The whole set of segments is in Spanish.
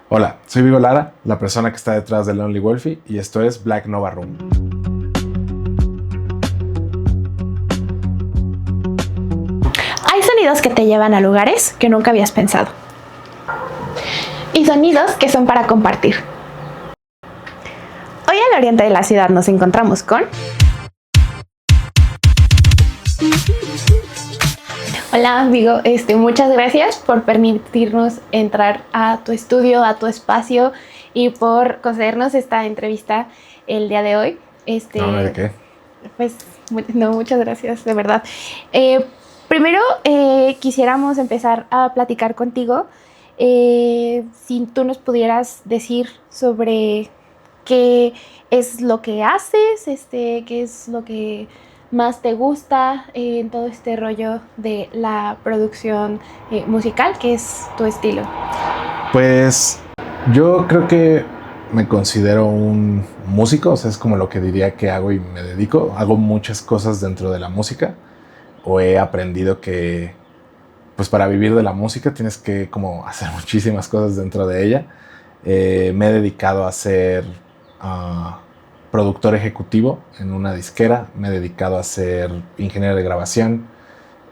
Hola, soy Vigo Lara, la persona que está detrás de Lonely Wolfie, y esto es Black Nova Room. Hay sonidos que te llevan a lugares que nunca habías pensado. Y sonidos que son para compartir. Hoy al oriente de la ciudad nos encontramos con... Hola, Vigo, muchas gracias por permitirnos entrar a tu estudio, a tu espacio y por concedernos esta entrevista el día de hoy. No, ¿de qué? Pues, no, muchas gracias, de verdad. Primero, quisiéramos empezar a platicar contigo. Si tú nos pudieras decir sobre qué es lo que haces, qué es lo que más te gusta en todo este rollo de la producción musical, qué es tu estilo. Pues yo creo que me considero un músico, o sea, es como lo que diría que hago y me dedico. Hago muchas cosas dentro de la música, o he aprendido que pues para vivir de la música tienes que como hacer muchísimas cosas dentro de ella. Me he dedicado a ser uh, productor ejecutivo en una disquera, me he dedicado a ser ingeniero de grabación,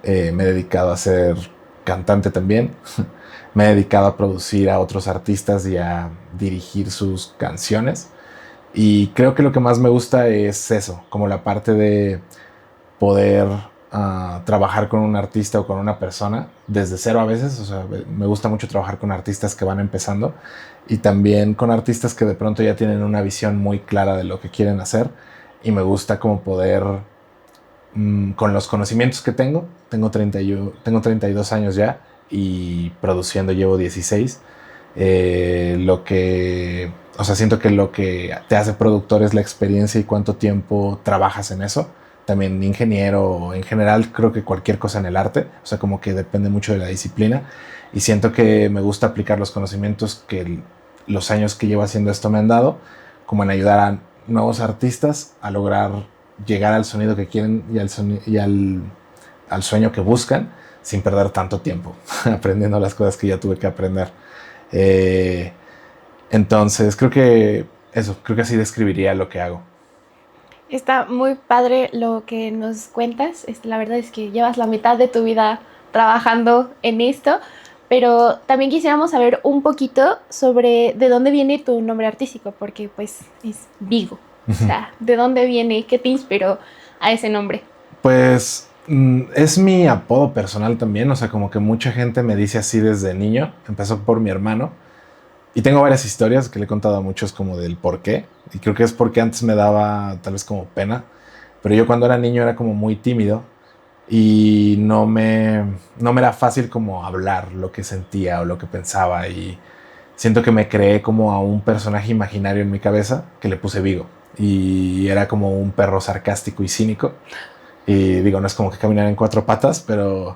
me he dedicado a ser cantante también, me he dedicado a producir a otros artistas y a dirigir sus canciones. Y creo que lo que más me gusta es eso, como la parte de poder trabajar con un artista o con una persona desde cero a veces. O sea, me gusta mucho trabajar con artistas que van empezando y también con artistas que de pronto ya tienen una visión muy clara de lo que quieren hacer, y me gusta como poder, con los conocimientos que tengo 32 años ya y produciendo llevo 16. O sea, siento que lo que te hace productor es la experiencia y cuánto tiempo trabajas en eso. También ingeniero o en general creo que cualquier cosa en el arte, o sea, como que depende mucho de la disciplina, y siento que me gusta aplicar los conocimientos que los años que llevo haciendo esto me han dado, como en ayudar a nuevos artistas a lograr llegar al sonido que quieren y al sueño que buscan sin perder tanto tiempo aprendiendo las cosas que ya tuve que aprender. Eh, entonces creo que así describiría lo que hago. Está muy padre lo que nos cuentas. La verdad es que llevas la mitad de tu vida trabajando en esto, pero también quisiéramos saber un poquito sobre de dónde viene tu nombre artístico, porque pues es Vigo. O sea, ¿de dónde viene? ¿Qué te inspiró a ese nombre? Pues es mi apodo personal también, o sea, como que mucha gente me dice así desde niño. Empezó por mi hermano y tengo varias historias que le he contado a muchos como del por qué, y creo que es porque antes me daba tal vez como pena, pero yo cuando era niño era como muy tímido y no me era fácil como hablar lo que sentía o lo que pensaba, y siento que me creé como a un personaje imaginario en mi cabeza que le puse Vigo, y era como un perro sarcástico y cínico. Y digo, no es como que caminara en cuatro patas, pero,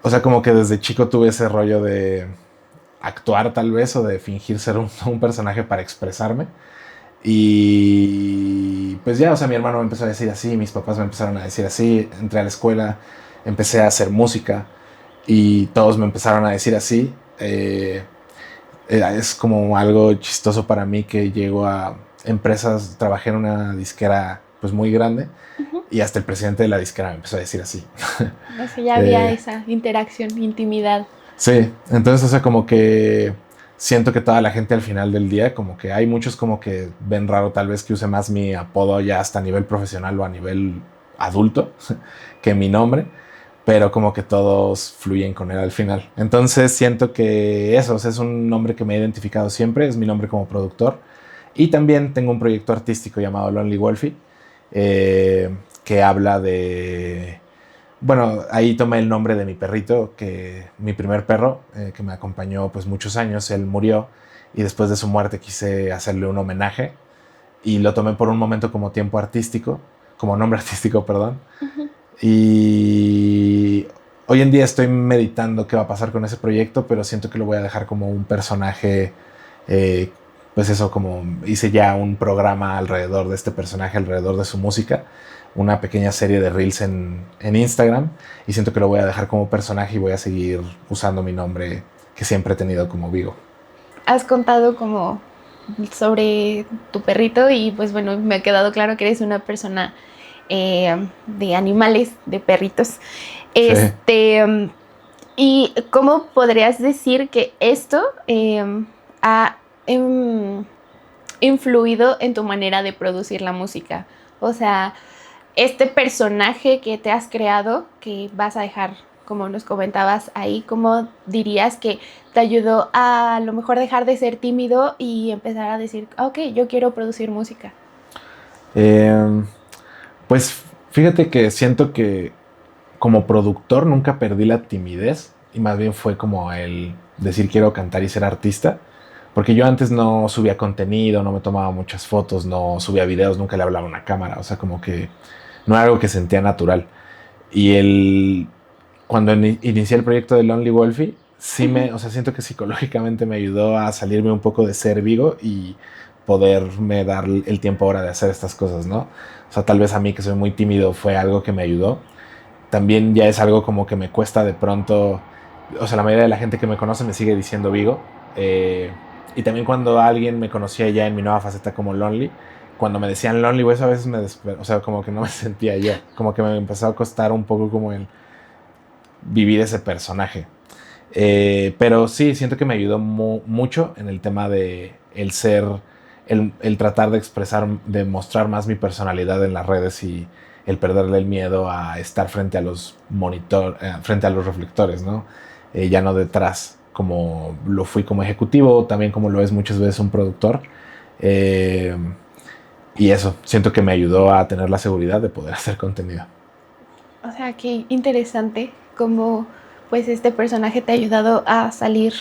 o sea, como que desde chico tuve ese rollo de actuar tal vez, o de fingir ser un personaje para expresarme. Y pues ya, o sea, mi hermano me empezó a decir así, mis papás me empezaron a decir así, entré a la escuela, empecé a hacer música y todos me empezaron a decir así. Es como algo chistoso para mí que llego a empresas, trabajé en una disquera pues muy grande, Uh-huh. y hasta el presidente de la disquera me empezó a decir así. O sea, ya había eh, esa interacción, intimidad. sí, entonces, o sea, como que siento que toda la gente al final del día, como que hay muchos como que ven raro tal vez que use más mi apodo ya hasta a nivel profesional o a nivel adulto que mi nombre, pero como que todos fluyen con él al final. Entonces siento que eso, o sea, es un nombre que me he identificado siempre, es mi nombre como productor. Y también tengo un proyecto artístico llamado Lonely Wolfie, eh, que habla de... Bueno, ahí tomé el nombre de mi perrito, que mi primer perro, que me acompañó pues muchos años. Él murió y después de su muerte quise hacerle un homenaje, y lo tomé por un momento como tiempo artístico, como nombre artístico, perdón. Uh-huh. Y hoy en día estoy meditando qué va a pasar con ese proyecto, pero siento que lo voy a dejar como un personaje. Pues eso, como hice ya un programa alrededor de este personaje, alrededor de su música, una pequeña serie de reels en Instagram, y siento que lo voy a dejar como personaje y voy a seguir usando mi nombre que siempre he tenido como Vigo. has contado como sobre tu perrito y pues bueno, me ha quedado claro que eres una persona de animales, de perritos. Sí. ¿Y cómo podrías decir que esto ha influido en tu manera de producir la música? O sea, este personaje que te has creado, que vas a dejar, como nos comentabas ahí, ¿cómo dirías que te ayudó a lo mejor dejar de ser tímido y empezar a decir, ok, yo quiero producir música? Eh, pues fíjate que siento que como productor nunca perdí la timidez y más bien fue como el decir quiero cantar y ser artista. Porque yo antes no subía contenido, no me tomaba muchas fotos, no subía videos, nunca le hablaba a una cámara. O sea, como que no era algo que sentía natural. Y cuando inicié el proyecto de Lonely Wolfie, sí o sea, siento que psicológicamente me ayudó a salirme un poco de ser Vigo y poderme dar el tiempo ahora de hacer estas cosas, ¿no? O sea, tal vez a mí que soy muy tímido fue algo que me ayudó. También ya es algo como que me cuesta de pronto, o sea, la mayoría de la gente que me conoce me sigue diciendo Vigo. Y también cuando alguien me conocía ya en mi nueva faceta como Lonely, cuando me decían Lonely, pues a veces o sea, como que no me sentía yo, como que me empezó a costar un poco como el vivir ese personaje. Pero sí, siento que me ayudó mucho en el tema de el ser, el tratar de expresar, de mostrar más mi personalidad en las redes y el perderle el miedo a estar frente a los frente a los reflectores, ¿no? Ya no detrás, como lo fui como ejecutivo, también como lo es muchas veces un productor. Eh, y eso, siento que me ayudó a tener la seguridad de poder hacer contenido. O sea, qué interesante cómo pues este personaje te ha ayudado a salir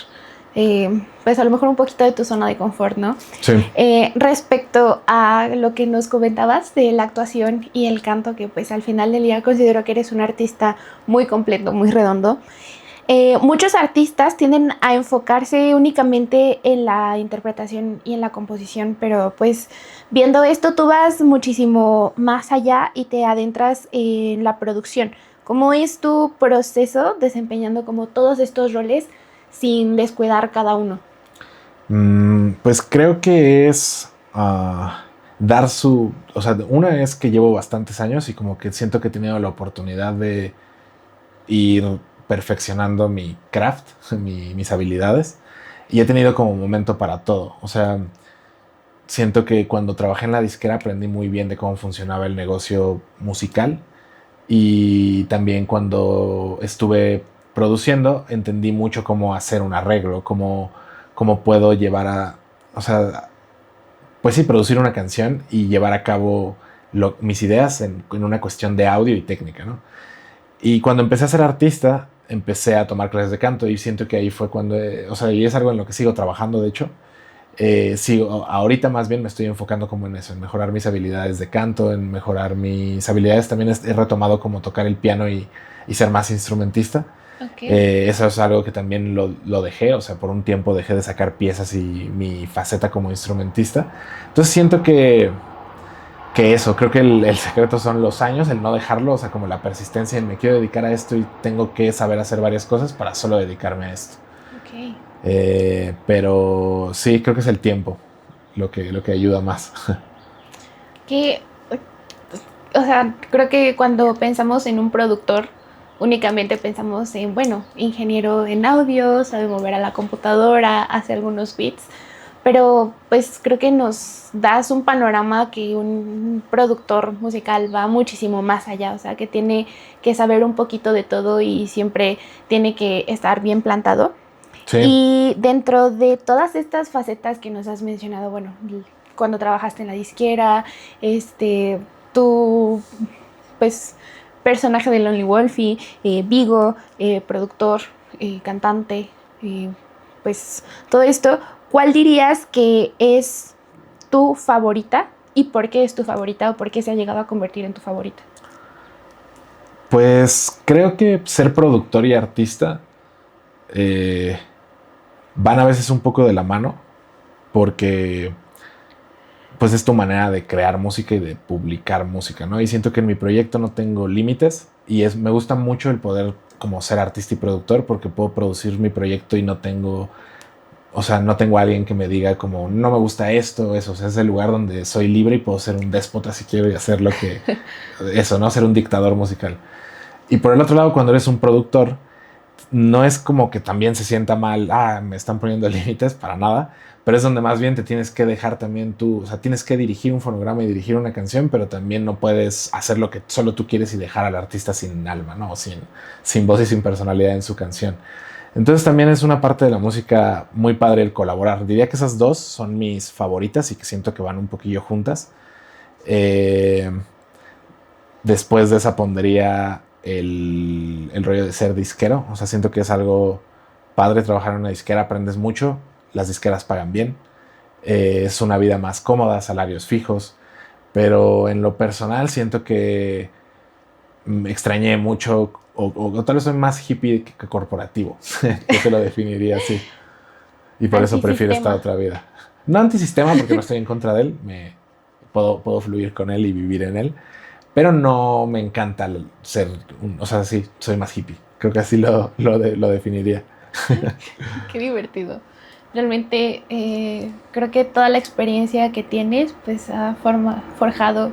pues a lo mejor un poquito de tu zona de confort, ¿no? Sí. Respecto a lo que nos comentabas de la actuación y el canto, que pues al final del día considero que eres un artista muy completo, muy redondo. Muchos artistas tienden a enfocarse únicamente en la interpretación y en la composición, pero pues viendo esto tú vas muchísimo más allá y te adentras en la producción. ¿Cómo es tu proceso desempeñando como todos estos roles sin descuidar cada uno? Pues creo que es dar o sea, una es que llevo bastantes años y como que siento que he tenido la oportunidad de ir perfeccionando mi craft, mis habilidades y he tenido como momento para todo. O sea, siento que cuando trabajé en la disquera aprendí muy bien de cómo funcionaba el negocio musical y también cuando estuve produciendo entendí mucho cómo hacer un arreglo, cómo puedo llevar o sea, pues sí, producir una canción y llevar a cabo mis ideas en una cuestión de audio y técnica, ¿no? Y cuando empecé a ser artista, empecé a tomar clases de canto y siento que ahí fue cuando, o sea, y es algo en lo que sigo trabajando, de hecho. Ahorita más bien me estoy enfocando como en eso, en mejorar mis habilidades de canto, en mejorar mis habilidades. También he retomado como tocar el piano y ser más instrumentista. Okay. Eso es algo que también lo dejé, o sea, por un tiempo dejé de sacar piezas y mi faceta como instrumentista. Entonces siento que eso, creo que el secreto son los años, el no dejarlo, o sea, como la persistencia en me quiero dedicar a esto y tengo que saber hacer varias cosas para solo dedicarme a esto. Okay. Pero sí, creo que es el tiempo lo que ayuda más. Que, o sea, creo que cuando pensamos en un productor, únicamente pensamos en, bueno, ingeniero en audio, sabe mover a la computadora, hace algunos beats, pero pues creo que nos das un panorama que un productor musical va muchísimo más allá, o sea, que tiene que saber un poquito de todo y siempre tiene que estar bien plantado. Sí. Y dentro de todas estas facetas que nos has mencionado, bueno, cuando trabajaste en la disquera, tu pues personaje de Lonely Wolfie, Vigo, productor, cantante, pues todo esto, ¿cuál dirías que es tu favorita y por qué es tu favorita o por qué se ha llegado a convertir en tu favorita? Pues creo que ser productor y artista van a veces un poco de la mano porque pues es tu manera de crear música y de publicar música, ¿no? Y siento que en mi proyecto no tengo límites y me gusta mucho el poder como ser artista y productor porque puedo producir mi proyecto y no tengo o sea, no tengo a alguien que me diga como, no me gusta esto, eso. O sea, es el lugar donde soy libre y puedo ser un déspota si quiero y hacer lo que... Eso, ¿no? Ser un dictador musical. Y por el otro lado, cuando eres un productor, no es como que también se sienta mal, me están poniendo límites, para nada, pero es donde más bien te tienes que dejar también tú, o sea, tienes que dirigir un fonograma y dirigir una canción, pero también no puedes hacer lo que solo tú quieres y dejar al artista sin alma, ¿no? Sin voz y sin personalidad en su canción. Entonces también es una parte de la música muy padre el colaborar. Diría que esas dos son mis favoritas y que siento que van un poquillo juntas. Eh, Después de esa pondría el rollo de ser disquero. O sea, siento que es algo padre trabajar en una disquera, aprendes mucho, las disqueras pagan bien, es una vida más cómoda, salarios fijos, pero en lo personal siento que me extrañé mucho, o tal vez soy más hippie que corporativo, yo te lo definiría así, y por eso prefiero esta Antisistema. otra vida. No antisistema porque no estoy en contra de él, puedo fluir con él y vivir en él, pero no me encanta ser, o sea, sí, soy más hippie. Creo que así lo definiría. Qué divertido. Realmente creo que toda la experiencia que tienes pues ha forjado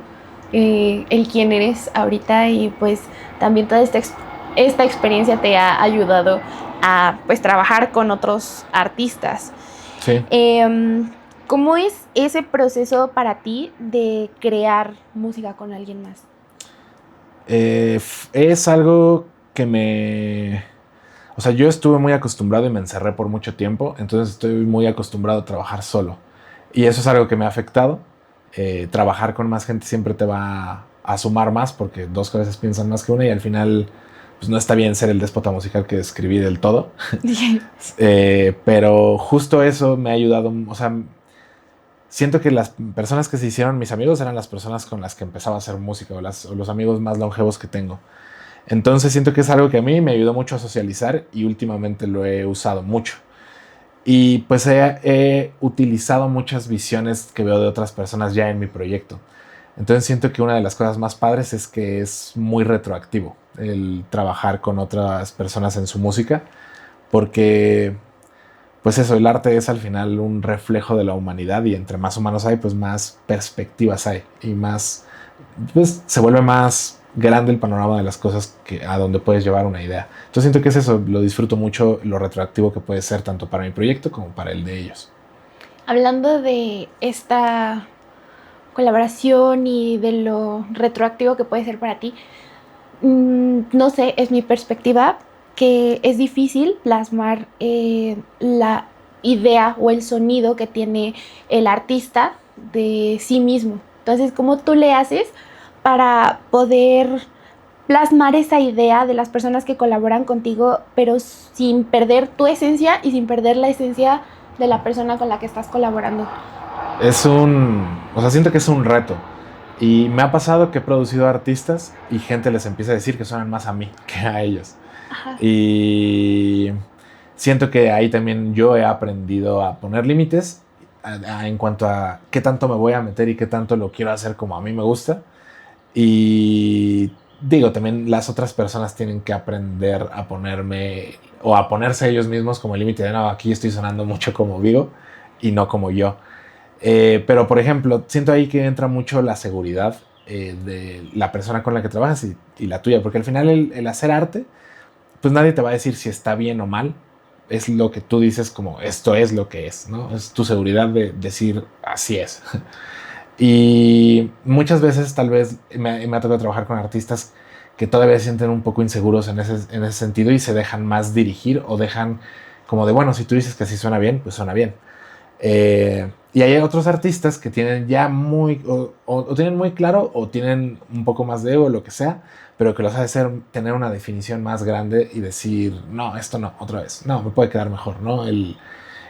el quién eres ahorita y pues también toda esta experiencia te ha ayudado a pues trabajar con otros artistas. Sí. ¿Cómo es ese proceso para ti de crear música con alguien más? Es algo que o sea, yo estuve muy acostumbrado y me encerré por mucho tiempo, entonces estoy muy acostumbrado a trabajar solo. Y eso es algo que me ha afectado. Trabajar con más gente siempre te va a sumar más porque dos cabezas piensan más que una y al final pues no está bien ser el déspota musical que escribí del todo. Pero justo eso me ha ayudado, o sea, siento que las personas que se hicieron mis amigos eran las personas con las que empezaba a hacer música o los amigos más longevos que tengo. Entonces siento que es algo que a mí me ayudó mucho a socializar y últimamente lo he usado mucho. Y pues he utilizado muchas visiones que veo de otras personas ya en mi proyecto. Entonces siento que una de las cosas más padres es que es muy retroactivo el trabajar con otras personas en su música, porque pues eso, el arte es al final un reflejo de la humanidad y entre más humanos hay, pues más perspectivas hay y más, pues se vuelve más grande el panorama de las cosas a donde puedes llevar una idea. Entonces siento que es eso, lo disfruto mucho, lo retroactivo que puede ser tanto para mi proyecto como para el de ellos. Hablando de esta colaboración y de lo retroactivo que puede ser para ti, no sé, es mi perspectiva que es difícil plasmar la idea o el sonido que tiene el artista de sí mismo. Entonces, ¿cómo tú le haces para poder plasmar esa idea de las personas que colaboran contigo, pero sin perder tu esencia y sin perder la esencia de la persona con la que estás colaborando? O sea, siento que es un reto. Y me ha pasado que he producido artistas y gente les empieza a decir que suenan más a mí que a ellos. Ajá. Y siento que ahí también yo he aprendido a poner límites en cuanto a qué tanto me voy a meter y qué tanto lo quiero hacer como a mí me gusta. Y digo, también las otras personas tienen que aprender a ponerme o a ponerse ellos mismos como el límite de no, aquí estoy sonando mucho como Vigo y no como yo. Pero, por ejemplo, siento ahí que entra mucho la seguridad de la persona con la que trabajas y la tuya, porque al final el hacer arte, pues nadie te va a decir si está bien o mal. Es lo que tú dices como esto es lo que es, ¿no? Es tu seguridad de decir así es. Y muchas veces tal vez me ha tocado trabajar con artistas que todavía se sienten un poco inseguros en ese sentido y se dejan más dirigir o dejan como de, bueno, si tú dices que así suena bien, pues suena bien. Y hay otros artistas que tienen ya o tienen muy claro o tienen un poco más de ego o lo que sea, pero que los hace tener una definición más grande y decir, no, esto no, otra vez, no, me puede quedar mejor, ¿no?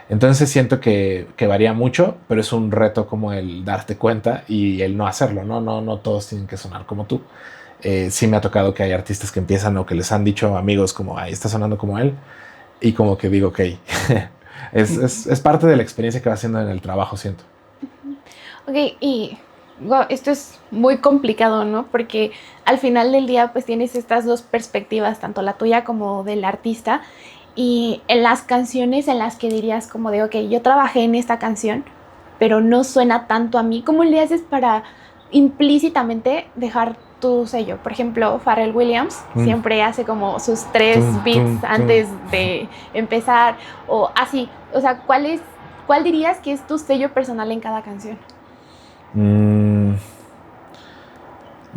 Entonces siento que varía mucho, pero es un reto como el darte cuenta y el no hacerlo, ¿no? No todos tienen que sonar como tú. Sí me ha tocado que hay artistas que empiezan o que les han dicho amigos como, ahí está sonando como él, y como que digo, ok, es parte de la experiencia que va haciendo en el trabajo, siento. Ok, y wow, esto es muy complicado, ¿no? Porque al final del día pues tienes estas dos perspectivas, tanto la tuya como del artista, y en las canciones en las que dirías como de, ok, yo trabajé en esta canción, pero no suena tanto a mí. ¿Cómo le haces para implícitamente dejar tu sello? Por ejemplo, Pharrell Williams siempre hace como sus 3 beats antes de empezar, o así. O sea, ¿cuál dirías que es tu sello personal en cada canción?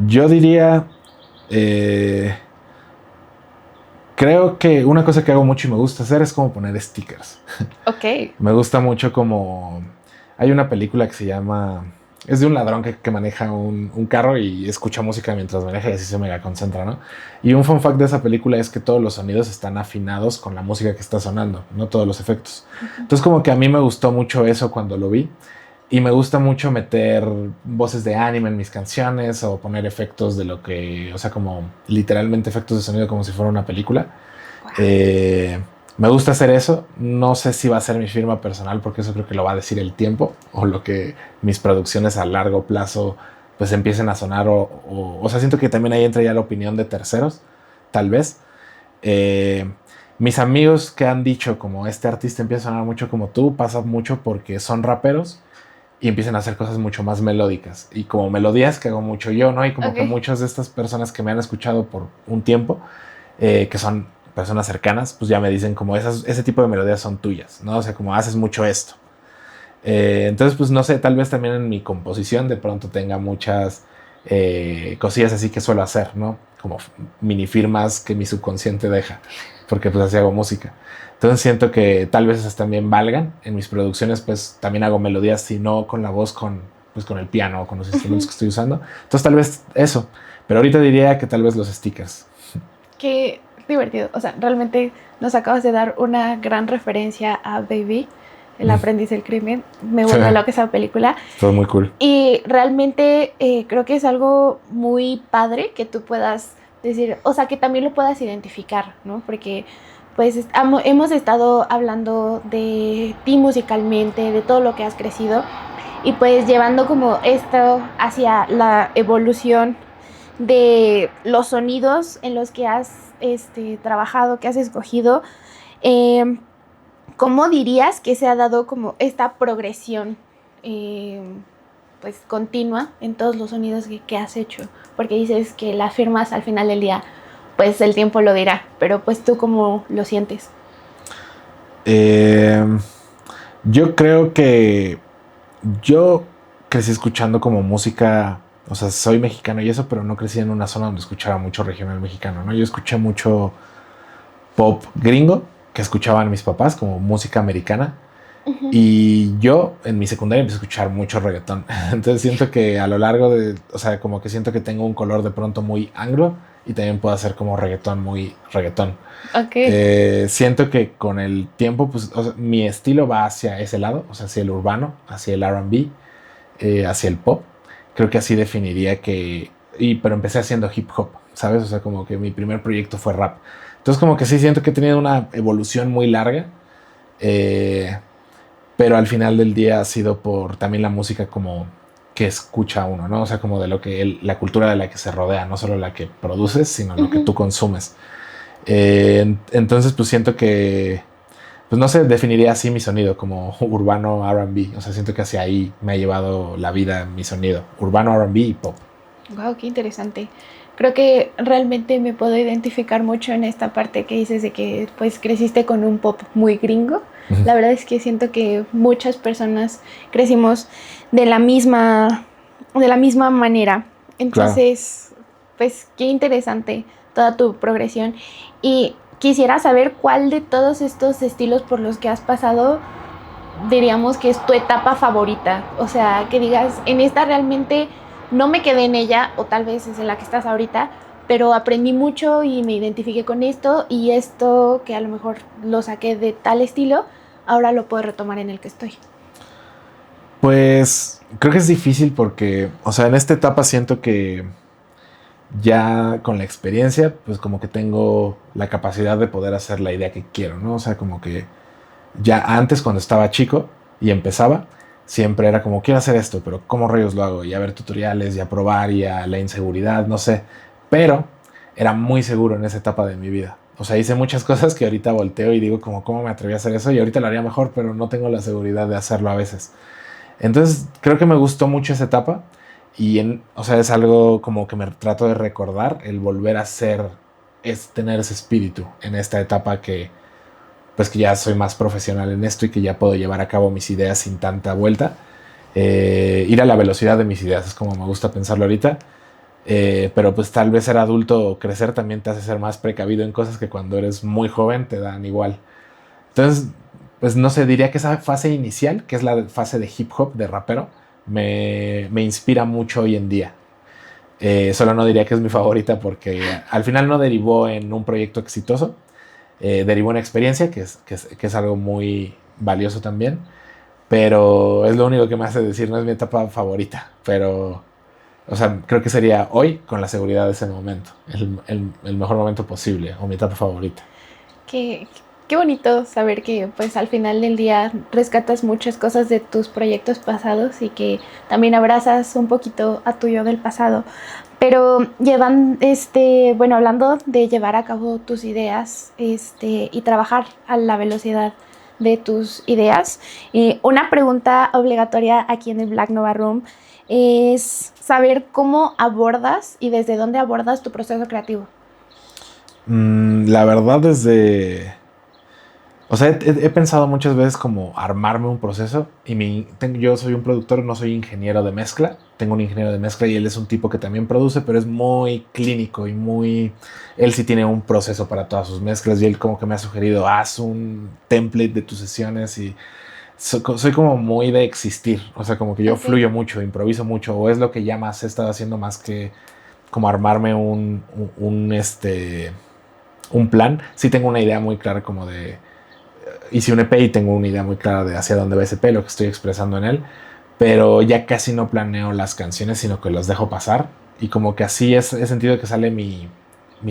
Yo diría... creo que una cosa que hago mucho y me gusta hacer es como poner stickers. Ok. Me gusta mucho como... Hay una película que se llama... Es de un ladrón que maneja un carro y escucha música mientras maneja y así se mega concentra, ¿no? Y un fun fact de esa película es que todos los sonidos están afinados con la música que está sonando, no todos los efectos. Entonces como que a mí me gustó mucho eso cuando lo vi. Y me gusta mucho meter voces de anime en mis canciones o poner efectos de lo que, o sea, como literalmente efectos de sonido como si fuera una película. Wow. Me gusta hacer eso. No sé si va a ser mi firma personal porque eso creo que lo va a decir el tiempo o lo que mis producciones a largo plazo pues empiecen a sonar o sea, siento que también ahí entra ya la opinión de terceros, tal vez. Mis amigos que han dicho como este artista empieza a sonar mucho como tú, pasa mucho porque son raperos y empiezan a hacer cosas mucho más melódicas y como melodías que hago mucho yo, ¿no? Y como que muchas de estas personas que me han escuchado por un tiempo, que son personas cercanas, pues ya me dicen como ese tipo de melodías son tuyas, ¿no? O sea, como haces mucho esto. Entonces, pues no sé, tal vez también en mi composición de pronto tenga muchas cosillas así que suelo hacer, ¿no? Como mini firmas que mi subconsciente deja, porque pues así hago música. Entonces siento que tal vez esas también valgan. En mis producciones pues también hago melodías, si no con la voz, con el piano o con los instrumentos que estoy usando. Entonces tal vez eso. Pero ahorita diría que tal vez los stickers. Qué divertido. O sea, realmente nos acabas de dar una gran referencia a Baby, El aprendiz del crimen. Me vuelve loca esa película. Todo muy cool. Y realmente creo que es algo muy padre que tú puedas decir, o sea, que también lo puedas identificar, ¿no? Porque pues hemos estado hablando de ti musicalmente, de todo lo que has crecido y pues llevando como esto hacia la evolución de los sonidos en los que has trabajado, que has escogido. ¿Cómo dirías que se ha dado como esta progresión pues continua en todos los sonidos que has hecho? Porque dices que las firmas al final del día pues el tiempo lo dirá, pero pues tú ¿cómo lo sientes? Yo creo que yo crecí escuchando como música, o sea, soy mexicano y eso, pero no crecí en una zona donde escuchara mucho regional mexicano, ¿no? Yo escuché mucho pop gringo que escuchaban mis papás, como música americana. Y yo en mi secundaria empecé a escuchar mucho reggaetón. Entonces siento que a lo largo de, o sea, como que siento que tengo un color de pronto muy anglo y también puedo hacer como reggaetón muy reggaetón. Okay. Siento que con el tiempo, pues, o sea, mi estilo va hacia ese lado, o sea, hacia el urbano, hacia el R&B, hacia el pop. Creo que así definiría pero empecé haciendo hip hop, ¿sabes? O sea, como que mi primer proyecto fue rap. Entonces como que sí siento que he tenido una evolución muy larga. Pero al final del día ha sido por también la música como que escucha uno, ¿no? O sea, como de lo que la cultura de la que se rodea, no solo la que produces, sino lo que tú consumes. Entonces, pues siento que, pues no sé, definiría así mi sonido, como urbano R&B. O sea, siento que hacia ahí me ha llevado la vida mi sonido. Urbano, R&B y pop. Wow, qué interesante. Creo que realmente me puedo identificar mucho en esta parte que dices de que pues creciste con un pop muy gringo. La verdad es que siento que muchas personas crecimos de la misma manera. Entonces, claro, pues qué interesante toda tu progresión. Y quisiera saber cuál de todos estos estilos por los que has pasado diríamos que es tu etapa favorita. O sea, que digas, en esta realmente no me quedé en ella, o tal vez es en la que estás ahorita, pero aprendí mucho y me identifiqué con esto que a lo mejor lo saqué de tal estilo, ahora lo puedo retomar en el que estoy. Pues creo que es difícil porque, o sea, en esta etapa siento que ya con la experiencia, pues como que tengo la capacidad de poder hacer la idea que quiero, ¿no? O sea, como que ya antes cuando estaba chico y empezaba, siempre era como, quiero hacer esto, pero ¿cómo rayos lo hago? Y a ver tutoriales, y a probar, y a la inseguridad, no sé. Pero era muy seguro en esa etapa de mi vida. O sea, hice muchas cosas que ahorita volteo y digo como, ¿cómo me atreví a hacer eso? Y ahorita lo haría mejor, pero no tengo la seguridad de hacerlo a veces. Entonces, creo que me gustó mucho esa etapa y, o sea, es algo como que me trato de recordar, el volver a ser, es tener ese espíritu en esta etapa que, pues que ya soy más profesional en esto y que ya puedo llevar a cabo mis ideas sin tanta vuelta. Ir a la velocidad de mis ideas, es como me gusta pensarlo ahorita. Pero pues tal vez ser adulto o crecer también te hace ser más precavido en cosas que cuando eres muy joven te dan igual. Entonces, pues no sé, diría que esa fase inicial, que es la fase de hip hop, de rapero, me inspira mucho hoy en día. Solo no diría que es mi favorita porque al final no derivó en un proyecto exitoso, derivó en experiencia, que es algo muy valioso también, pero es lo único que me hace decir, no es mi etapa favorita, pero, o sea, creo que sería hoy con la seguridad de ese momento, el mejor momento posible, o mi etapa favorita. Qué, qué bonito saber que pues al final del día rescatas muchas cosas de tus proyectos pasados y que también abrazas un poquito a tu yo del pasado. Pero bueno, hablando de llevar a cabo tus ideas, y trabajar a la velocidad de tus ideas, una pregunta obligatoria aquí en el Black Nova Room es saber cómo abordas y desde dónde abordas tu proceso creativo. La verdad desde... O sea, he pensado muchas veces como armarme un proceso y yo soy un productor, no soy ingeniero de mezcla. Tengo un ingeniero de mezcla y él es un tipo que también produce, pero es muy clínico y muy... Él sí tiene un proceso para todas sus mezclas y él como que me ha sugerido, haz un template de tus sesiones y soy como muy de existir. O sea, como que yo Okay. fluyo mucho, improviso mucho o es lo que ya más he estado haciendo más que como armarme un plan. Sí tengo una idea muy clara como de hice un EP y tengo una idea muy clara de hacia dónde va ese EP, lo que estoy expresando en él, pero ya casi no planeo las canciones, sino que las dejo pasar y como que así he sentido que sale mi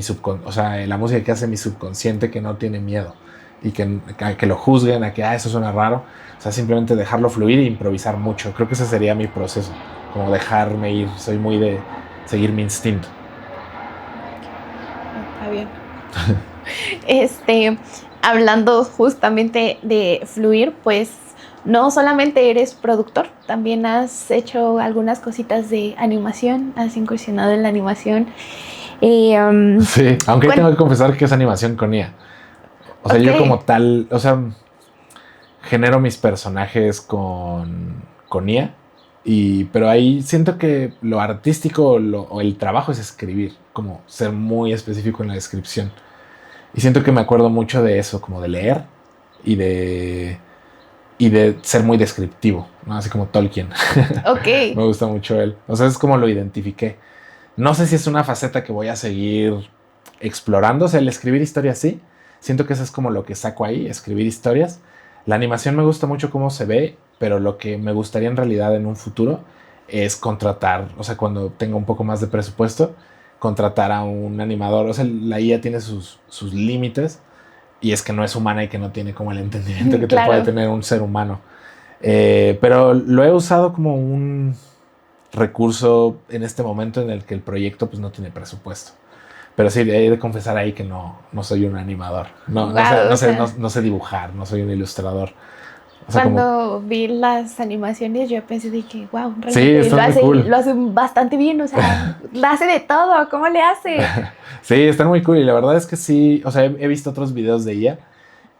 subconsciente, o sea, la música que hace mi subconsciente que no tiene miedo y que lo juzguen, a que eso suena raro, o sea, simplemente dejarlo fluir e improvisar mucho. Creo que ese sería mi proceso, como dejarme ir, soy muy de seguir mi instinto. Está bien. Este, hablando justamente de fluir, pues no solamente eres productor, también has hecho algunas cositas de animación, has incursionado en la animación. Sí, aunque ahí tengo que confesar que es animación con IA. O sea, Ok, yo como tal, o sea, genero mis personajes con IA, pero ahí siento que lo artístico o el trabajo es escribir, como ser muy específico en la descripción. Y siento que me acuerdo mucho de eso, como de leer y de ser muy descriptivo, ¿no? Así como Tolkien. ok. Me gusta mucho él. O sea, es como lo identifiqué. No sé si es una faceta que voy a seguir explorando. O sea, el escribir historias sí. Siento que eso es como lo que saco ahí, escribir historias. La animación me gusta mucho cómo se ve, pero lo que me gustaría en realidad en un futuro es contratar, o sea, cuando tenga un poco más de presupuesto, contratar a un animador. O sea, la IA tiene sus límites y es que no es humana y que no tiene como el entendimiento que te puede Claro. tener un ser humano. Pero lo he usado como un recurso en este momento en el que el proyecto pues no tiene presupuesto. Pero sí, he de confesar ahí que no soy un animador. Wow, o sea, No sé dibujar, no soy un ilustrador. O sea, como... cuando vi las animaciones yo pensé de que, wow, Sí, realmente están muy cool. lo hace bastante bien, o sea, lo hace de todo, ¿cómo le hace? Sí, están muy cool. Y la verdad es que sí, o sea, he visto otros videos de ella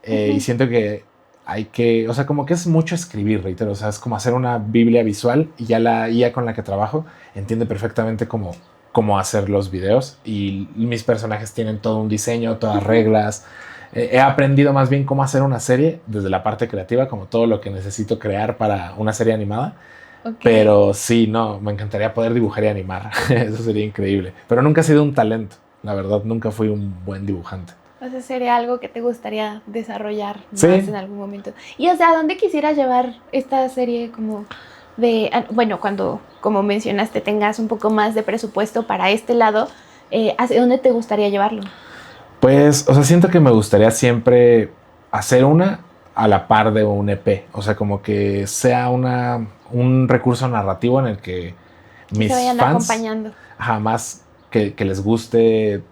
y Ujú. siento que hay que, o sea, como que es mucho escribir, reitero, o sea, es como hacer una Biblia visual y ya la IA con la que trabajo entiende perfectamente cómo hacer los videos y mis personajes tienen todo un diseño, todas reglas. He aprendido más bien cómo hacer una serie desde la parte creativa, como todo lo que necesito crear para una serie animada. Ok. Pero sí, no, me encantaría poder dibujar y animar. Eso sería increíble. Pero nunca he sido un talento, la verdad, nunca fui un buen dibujante. O sea, sería algo que te gustaría desarrollar más Sí, en algún momento. Y o sea, ¿a dónde quisieras llevar esta serie como bueno, cuando, como mencionaste, tengas un poco más de presupuesto para este lado, ¿hacia dónde te gustaría llevarlo? pues, o sea, siento que me gustaría siempre hacer una a la par de un EP. O sea, como que sea un recurso narrativo en el que Que se mis vayan fans acompañando. jamás que les guste.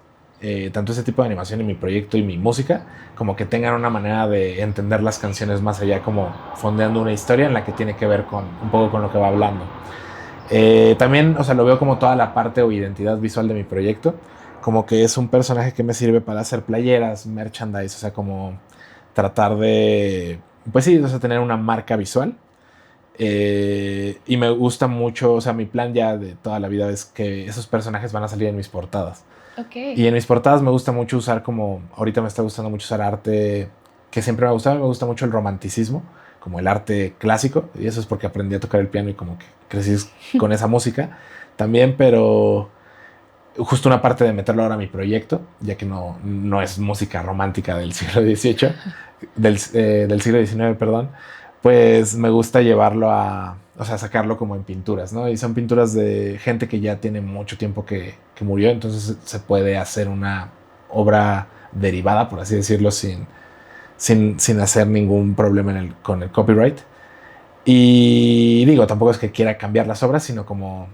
tanto ese tipo de animación en mi proyecto y mi música, como que tengan una manera de entender las canciones más allá, como fondeando una historia en la que tiene que ver con un poco con lo que va hablando. También, o sea, lo veo como toda la parte o identidad visual de mi proyecto, como que es un personaje que me sirve para hacer playeras, merchandise, o sea, como tratar de, pues sí, o sea, tener una marca visual. Y me gusta mucho, o sea, mi plan ya de toda la vida es que esos personajes van a salir en mis portadas. Ok. Y en mis portadas me gusta mucho usar como, ahorita me está gustando mucho usar arte que siempre me ha gustado, me gusta mucho el romanticismo, como el arte clásico, y eso es porque aprendí a tocar el piano y como que crecí con esa música también, pero justo una parte de meterlo ahora a mi proyecto, ya que no es música romántica del siglo XVIII, del siglo XIX, perdón, pues me gusta llevarlo a, o sea, sacarlo como en pinturas, ¿no? Y son pinturas de gente que ya tiene mucho tiempo que murió, entonces se puede hacer una obra derivada, por así decirlo, sin hacer ningún problema con el copyright. Y digo, tampoco es que quiera cambiar las obras, sino como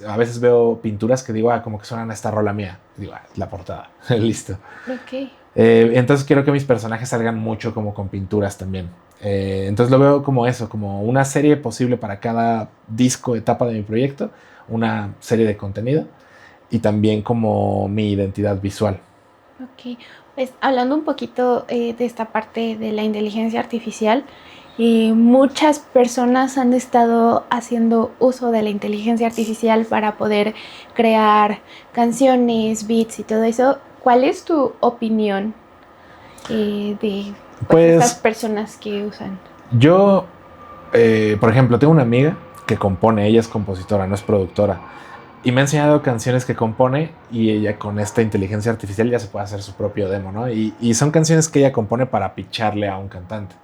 a veces veo pinturas que digo, como que suenan a esta rola mía. Digo, la portada, listo. Ok. Entonces quiero que mis personajes salgan mucho como con pinturas también. Entonces lo veo como eso, como una serie posible para cada disco, etapa de mi proyecto, una serie de contenido y también como mi identidad visual. Ok, pues hablando un poquito de esta parte de la inteligencia artificial, muchas personas han estado haciendo uso de la inteligencia artificial para poder crear canciones, beats y todo eso. ¿Cuál es tu opinión de estas Pues personas que usan? yo, por ejemplo, tengo una amiga que compone, ella es compositora, no es productora. Y me ha enseñado canciones que compone y ella con esta inteligencia artificial ya se puede hacer su propio demo, ¿no? Y son canciones que ella compone para picharle a un cantante.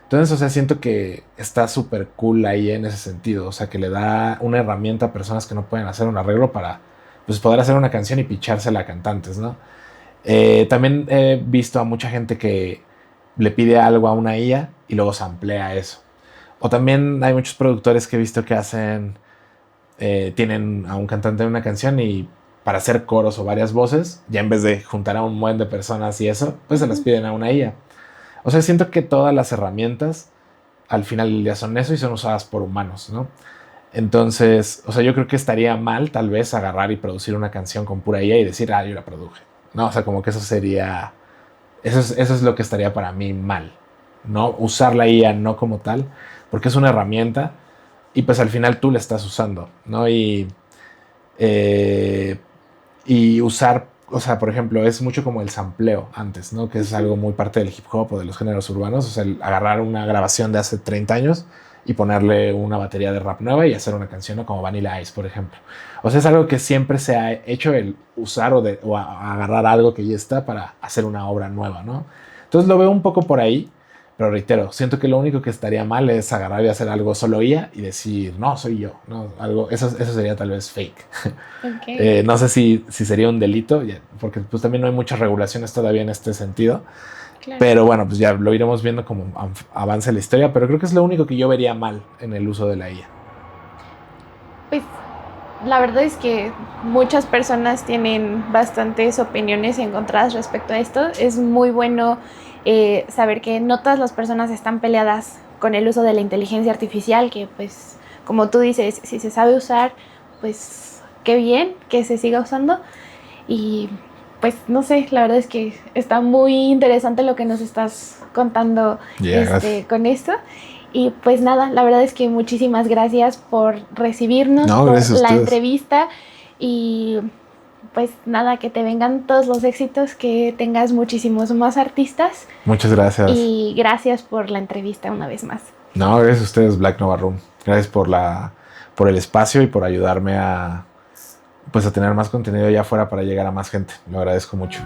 Entonces, o sea, siento que está súper cool ahí en ese sentido. O sea, que le da una herramienta a personas que no pueden hacer un arreglo para pues, poder hacer una canción y pichársela a cantantes, ¿no? También he visto a mucha gente que le pide algo a una IA y luego samplea eso. O también hay muchos productores que he visto que tienen a un cantante en una canción y para hacer coros o varias voces, ya en vez de juntar a un buen de personas y eso, pues se las piden a una IA. O sea, siento que todas las herramientas al final ya son eso y son usadas por humanos, ¿no? Entonces, o sea, yo creo que estaría mal tal vez agarrar y producir una canción con pura IA y decir, yo la produje. No, o sea, como que eso es lo que estaría para mí mal, ¿no? Usar la IA no como tal, porque es una herramienta y pues al final tú la estás usando, ¿no? Eh, y usar, o sea, por ejemplo, es mucho como el sampleo antes, ¿no? Que es algo muy parte del hip hop o de los géneros urbanos, o sea, el agarrar una grabación de hace 30 años y ponerle una batería de rap nueva y hacer una canción, ¿no? Como Vanilla Ice, por ejemplo. O sea, es algo que siempre se ha hecho el usar agarrar algo que ya está para hacer una obra nueva, ¿no? Entonces lo veo un poco por ahí, pero reitero, siento que lo único que estaría mal es agarrar y hacer algo solo IA y decir, no, soy yo, ¿no? Eso sería tal vez fake. Okay. No sé si sería un delito, porque pues también no hay muchas regulaciones todavía en este sentido. Claro. Pero bueno, pues ya lo iremos viendo como avance la historia, pero creo que es lo único que yo vería mal en el uso de la IA. Pues la verdad es que muchas personas tienen bastantes opiniones encontradas respecto a esto. Es muy bueno saber que no todas las personas están peleadas con el uso de la inteligencia artificial, que pues como tú dices, si se sabe usar, pues qué bien que se siga usando. Y pues no sé, la verdad es que está muy interesante lo que nos estás contando con esto. Y pues nada, la verdad es que muchísimas gracias por recibirnos, por la entrevista y pues nada, que te vengan todos los éxitos, que tengas muchísimos más artistas. Muchas gracias. Y gracias por la entrevista una vez más. No, gracias a ustedes, Black Nova Room. Gracias por el espacio y por ayudarme pues a tener más contenido allá afuera para llegar a más gente. Lo agradezco mucho.